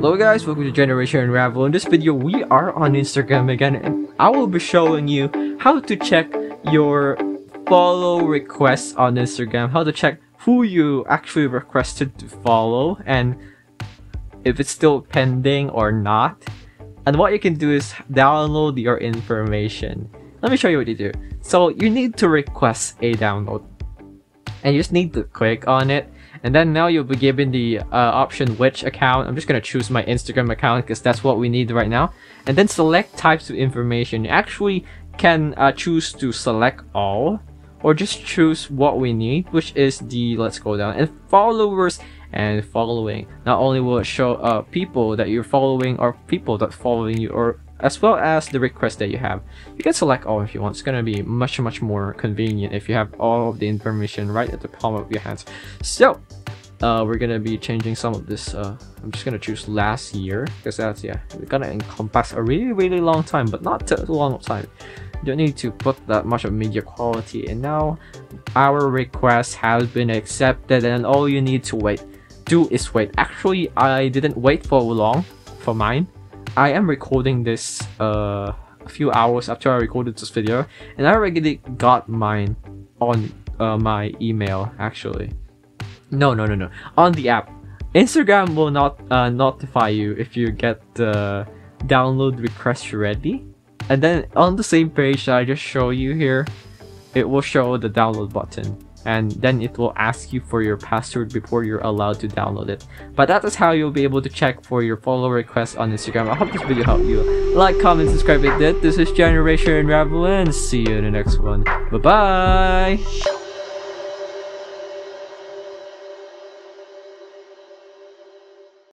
Hello guys, welcome to Generation Unravel. In this video, we are on Instagram again, and I will be showing you how to check your follow requests on Instagram, how to check who you actually requested to follow, and if it's still pending or not. And what you can do is download your information. Let me show you what you do. So you need to request a download, and you just need to click on it. And then now you'll be given the option which account. I'm just going to choose my Instagram account because that's what we need right now. And then select types of information. You actually can choose to select all or just choose what we need, which is the, let's go down, and followers and following. Not only will it show people that you're following or people that following you, or as well as the request that you have. You can select all if you want. It's gonna be much more convenient if you have all of the information right at the palm of your hands. So we're gonna be changing some of this. I'm just gonna choose last year because that's, yeah, we're gonna encompass a really long time, but not too long time. You don't need to put that much of media quality. And now our request has been accepted, and all you need to do is wait. Actually, I didn't wait for long for mine. I am recording this a few hours after I recorded this video, and I already got mine on my email. Actually, no, on the app. Instagram will not notify you if you get the download request ready, and then on the same page that I just show you here, it will show the download button, and then it will ask you for your password before you're allowed to download it. But that is how you'll be able to check for your follow requests on Instagram. I hope this video helped you. Like, comment, subscribe if it did. This is Generation Unravel, and see you in the next one. Bye bye.